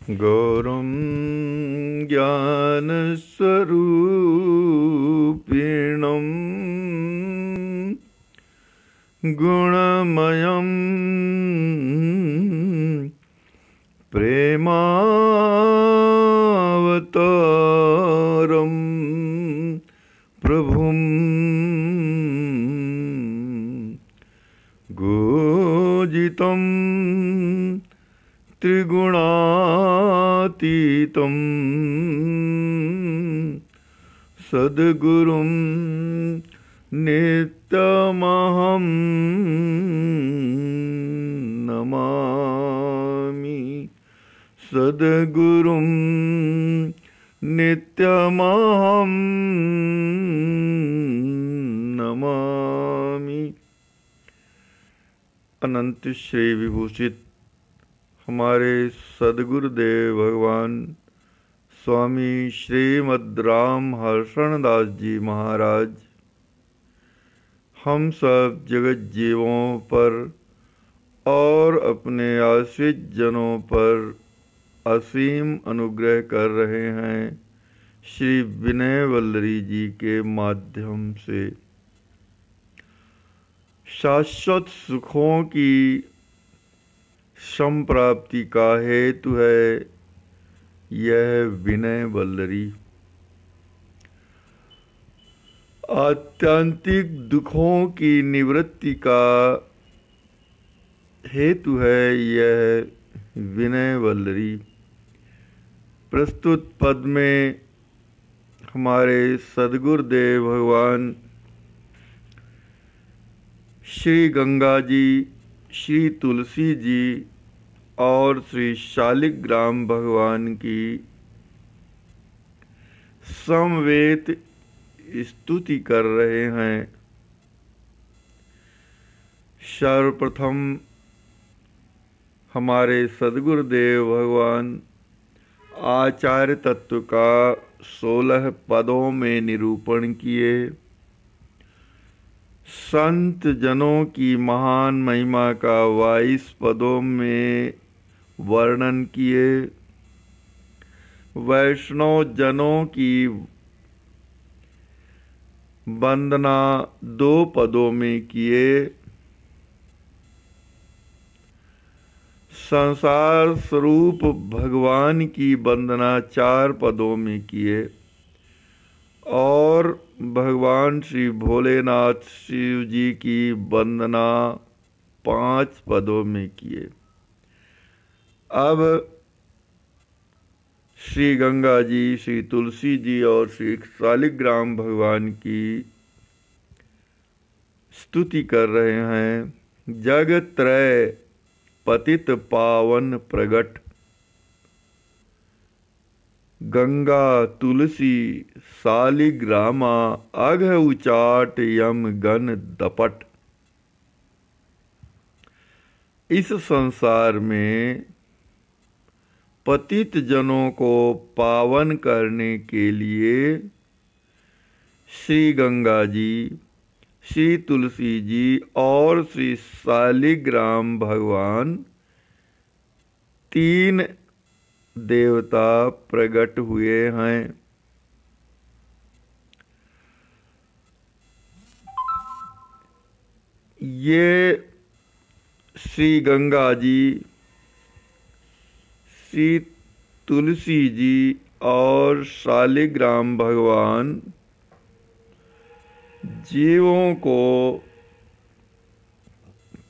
गौरं ज्ञानस्वरूपिणं गुणमयं प्रेमावतारं प्रभुं गोजितं त्रिगुणातीतं सद्गुरुं नित्यमहं नमामि। सद्गुरुं नित्यमहं नमामि। अनंत श्री विभूषित हमारे सद्गुरुदेव भगवान स्वामी श्रीमद् राम हर्षणदास जी महाराज हम सब जगत जीवों पर और अपने आश्रित जनों पर असीम अनुग्रह कर रहे हैं श्री विनय वल्लरी जी के माध्यम से। शाश्वत सुखों की संप्राप्ति का हेतु है यह विनय वल्लरी। आत्यंतिक दुखों की निवृत्ति का हेतु है यह विनय वल्लरी। प्रस्तुत पद में हमारे सद्गुरुदेव भगवान श्री गंगा जी, श्री तुलसी जी और श्री शालिग्राम भगवान की समवेत स्तुति कर रहे हैं। सर्वप्रथम हमारे सद्गुरुदेव भगवान आचार्य तत्व का 16 पदों में निरूपण किए, संत जनों की महान महिमा का 22 पदों में वर्णन किए, वैष्णव जनों की वंदना 2 पदों में किए, संसार स्वरूप भगवान की वंदना 4 पदों में किए और भगवान श्री भोलेनाथ शिव जी की वंदना 5 पदों में किए। अब श्री गंगा जी, श्री तुलसी जी और श्री शालिग्राम भगवान की स्तुति कर रहे हैं। जग त्रय पतित पावन प्रगट, गंगा तुलसी शालिग्रामा अघ उचाट यम गन दपट। इस संसार में पतित जनों को पावन करने के लिए श्री गंगा जी, श्री तुलसी जी और श्री शालिग्राम भगवान 3 देवता प्रकट हुए हैं। ये श्री गंगा जी, श्री तुलसी जी और शालिग्राम भगवान जीवों को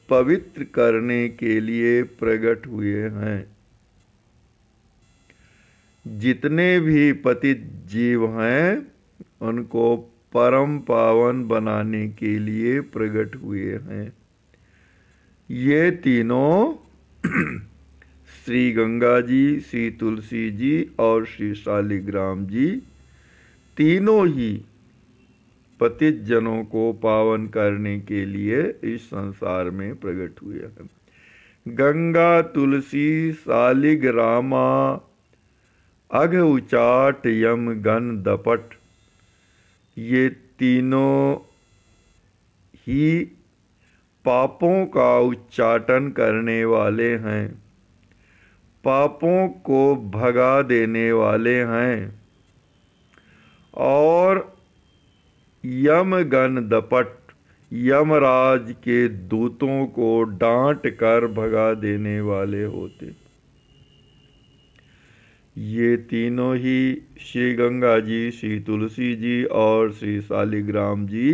पवित्र करने के लिए प्रकट हुए हैं। जितने भी पतित जीव हैं उनको परम पावन बनाने के लिए प्रकट हुए हैं। ये तीनों श्री गंगा जी, श्री तुलसी जी और श्री शालिग्राम जी तीनों ही पतित जनों को पावन करने के लिए इस संसार में प्रकट हुए हैं। गंगा तुलसी शालिग्रामा अघ उचाट यम गन दपट, ये तीनों ही पापों का उच्चाटन करने वाले हैं। पापों को भगा देने वाले हैं और यमगण दपट यमराज के दूतों को डांट कर भगा देने वाले होते। ये तीनों ही श्री गंगा जी, श्री तुलसी जी और श्री शालिग्राम जी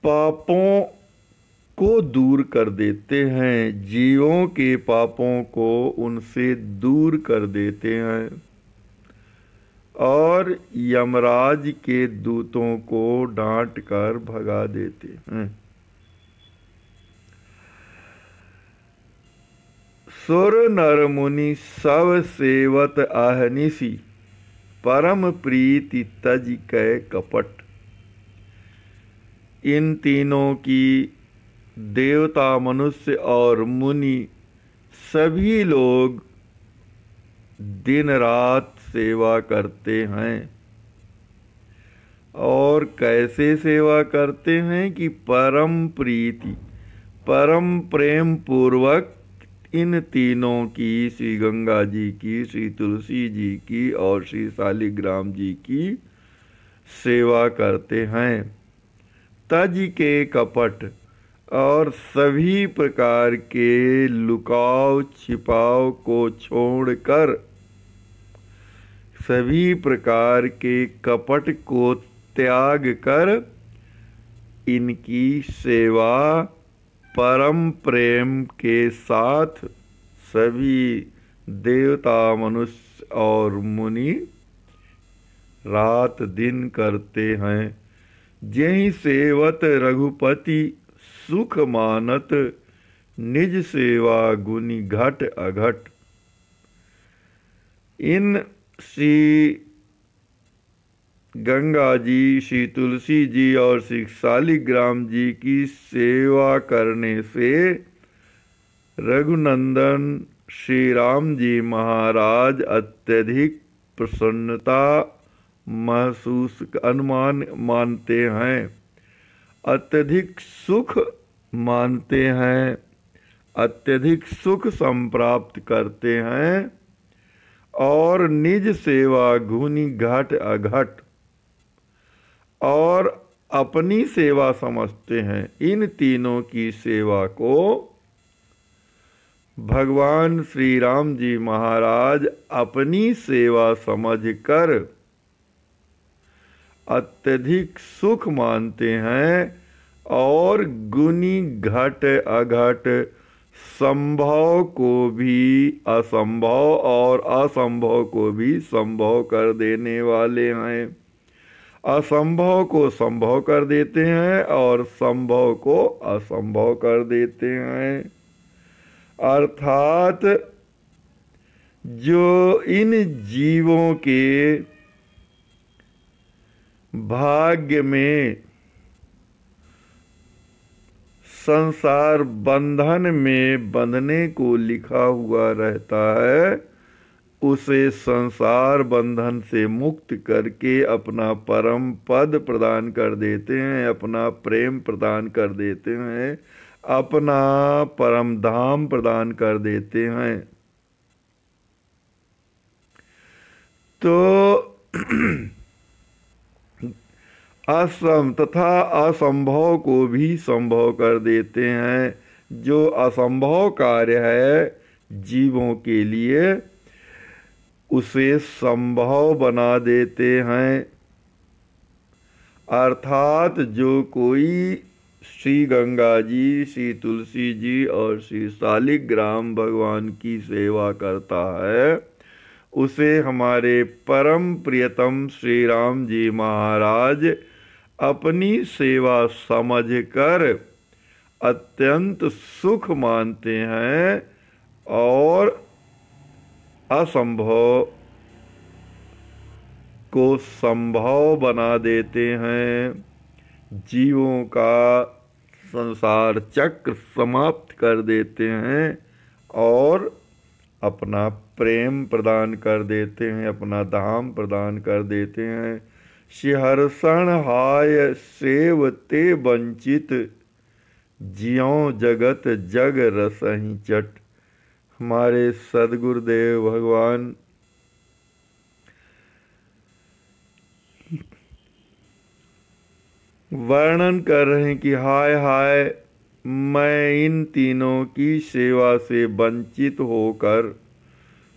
पापों को दूर कर देते हैं, जीवों के पापों को उनसे दूर कर देते हैं और यमराज के दूतों को डांट कर भगा देते हैं। सुर नर मुनि सब सेवत अहनिसी, परम प्रीति तज कै कपट। इन तीनों की देवता, मनुष्य और मुनि सभी लोग दिन रात सेवा करते हैं। और कैसे सेवा करते हैं कि परम प्रीति, परम प्रेम पूर्वक इन तीनों की, श्री गंगा जी की, श्री तुलसी जी की और श्री शालिग्राम जी की सेवा करते हैं। तज के कपट, और सभी प्रकार के लुकाव छिपाव को छोड़कर, सभी प्रकार के कपट को त्याग कर इनकी सेवा परम प्रेम के साथ सभी देवता, मनुष्य और मुनि रात दिन करते हैं। जेहि सेवत रघुपति सुख मानत, निज सेवा गुनि घट अघट। इन श्री गंगा जी, श्री तुलसी जी और श्री शालिग्राम जी की सेवा करने से रघुनंदन श्री राम जी महाराज अत्यधिक प्रसन्नता महसूस मानते हैं, अत्यधिक सुख मानते हैं, अत्यधिक सुख संप्राप्त करते हैं और निज सेवा गुनि घट अघट, और अपनी सेवा समझते हैं। इन तीनों की सेवा को भगवान श्री राम जी महाराज अपनी सेवा समझकर अत्यधिक सुख मानते हैं और गुनि घट अघट, संभव को भी असंभव और असंभव को भी संभव कर देने वाले हैं। असंभव को संभव कर देते हैं और संभव को असंभव कर देते हैं। अर्थात जो इन जीवों के भाग्य में संसार बंधन में बंधने को लिखा हुआ रहता है, उसे संसार बंधन से मुक्त करके अपना परम पद प्रदान कर देते हैं, अपना प्रेम प्रदान कर देते हैं, अपना परम धाम प्रदान कर देते हैं। तो तथा असंभव को भी संभव कर देते हैं। जो असंभव कार्य है जीवों के लिए, उसे संभव बना देते हैं। अर्थात जो कोई श्री गंगा जी, श्री तुलसी जी और श्री शालिग्राम भगवान की सेवा करता है, उसे हमारे परम प्रियतम श्री राम जी महाराज अपनी सेवा समझकर अत्यंत सुख मानते हैं और असंभव को संभव बना देते हैं। जीवों का संसार चक्र समाप्त कर देते हैं और अपना प्रेम प्रदान कर देते हैं, अपना धाम प्रदान कर देते हैं। शिहर्षण हाय सेव ते वंचित, जियों जगत जग रसहि चट। हमारे सदगुरुदेव भगवान वर्णन कर रहे हैं कि हाय हाय, मैं इन तीनों की सेवा से वंचित होकर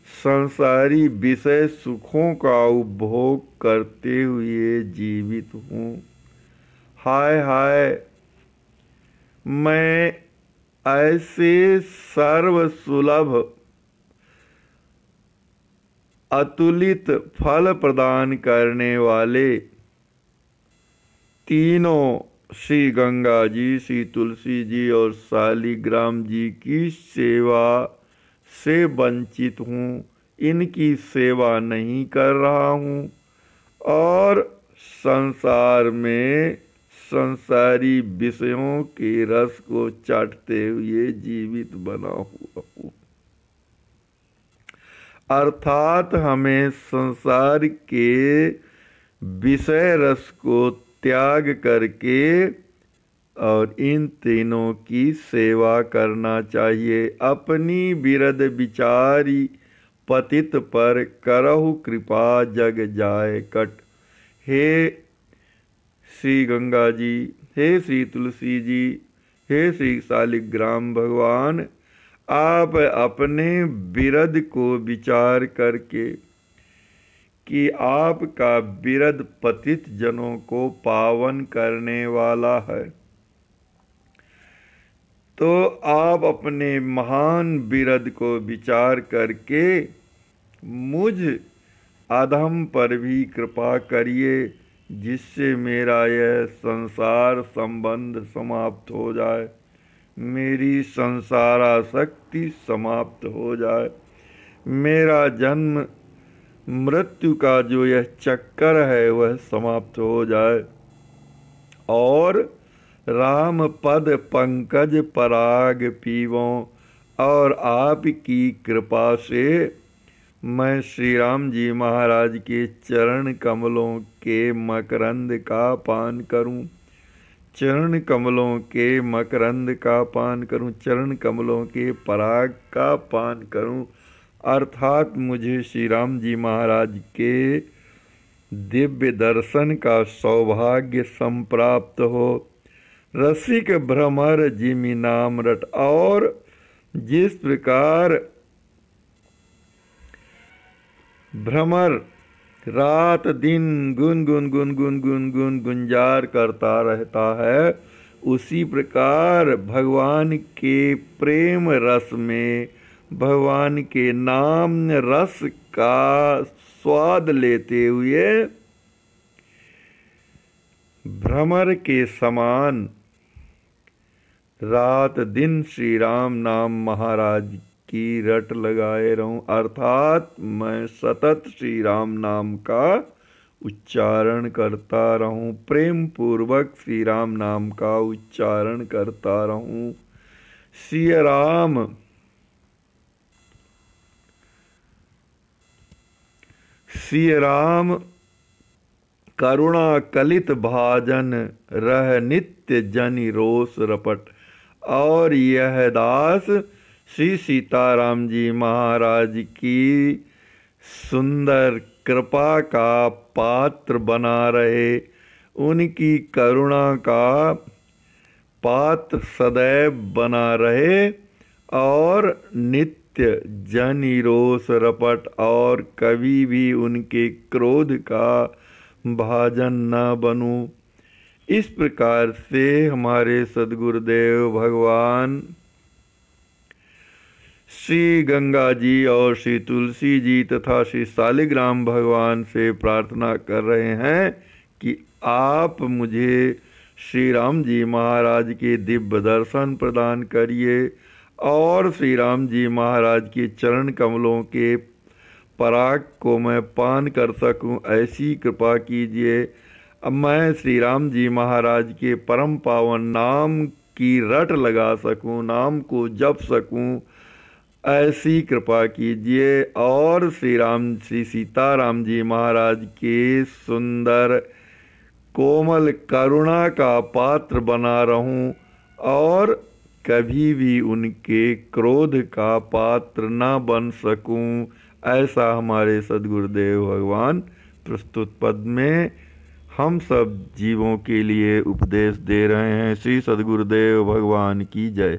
संसारी विषय सुखों का उपभोग करते हुए जीवित हूँ। हाय हाय, मैं ऐसे सर्व सुलभ अतुलित फल प्रदान करने वाले तीनों श्री गंगा जी, श्री तुलसी जी और शालिग्राम जी की सेवा से वंचित हूँ। इनकी सेवा नहीं कर रहा हूँ और संसार में संसारी विषयों के रस को चाटते हुए जीवित बना हुआ हूँ। अर्थात हमें संसार के विषय रस को त्याग करके और इन तीनों की सेवा करना चाहिए। अपनी बिरद विचारी पतित पर करहु कृपा जग जाए कट। हे श्री गंगा जी, हे श्री तुलसी जी, हे श्री शालिग्राम भगवान, आप अपने बिरद को विचार करके कि आपका बिरद पतित जनों को पावन करने वाला है, तो आप अपने महान बिरद को विचार करके मुझ अधम पर भी कृपा करिए, जिससे मेरा यह संसार संबंध समाप्त हो जाए, मेरी संसारासक्ति समाप्त हो जाए, मेरा जन्म मृत्यु का जो यह चक्कर है वह समाप्त हो जाए और राम पद पंकज पराग पीवों। और आपकी कृपा से मैं श्री राम जी महाराज के चरण कमलों के मकरंद का पान करूं, चरण कमलों के मकरंद का पान करूं, चरण कमलों के पराग का पान करूं। अर्थात मुझे श्री राम जी महाराज के दिव्य दर्शन का सौभाग्य संप्राप्त हो। रसिक भ्रमर जिमि नाम रट। और जिस प्रकार भ्रमर रात दिन गुन गुन गुन गुन गुन गुन गुंजार करता रहता है, उसी प्रकार भगवान के प्रेम रस में, भगवान के नाम रस का स्वाद लेते हुए भ्रमर के समान रात दिन श्री राम नाम महाराज की रट लगाए रहूं। अर्थात मैं सतत श्री राम नाम का उच्चारण करता रहूं, प्रेम पूर्वक श्री राम नाम का उच्चारण करता रहूं। सिय राम सिय राम करुणा कलित भाजन रह नित्य जनि रोष रपट। और यह दास श्री सीताराम जी महाराज की सुंदर कृपा का पात्र बना रहे, उनकी करुणा का पात्र सदैव बना रहे और नित्य जनि रोष रपट, और कभी भी उनके क्रोध का भाजन न बनूं। इस प्रकार से हमारे सद्गुरुदेव भगवान श्री गंगा जी और श्री तुलसी जी तथा श्री शालिग्राम भगवान से प्रार्थना कर रहे हैं कि आप मुझे श्री राम जी महाराज के दिव्य दर्शन प्रदान करिए और श्री राम जी महाराज के चरण कमलों के पराग को मैं पान कर सकूं, ऐसी कृपा कीजिए। अब मैं श्री राम जी महाराज के परम पावन नाम की रट लगा सकूं, नाम को जप सकूं, ऐसी कृपा कीजिए। और श्री सीताराम जी महाराज के सुंदर कोमल करुणा का पात्र बना रहूं और कभी भी उनके क्रोध का पात्र न बन सकूं, ऐसा हमारे सद्गुरुदेव भगवान प्रस्तुत पद में हम सब जीवों के लिए उपदेश दे रहे हैं। श्री सद्गुरुदेव भगवान की जय।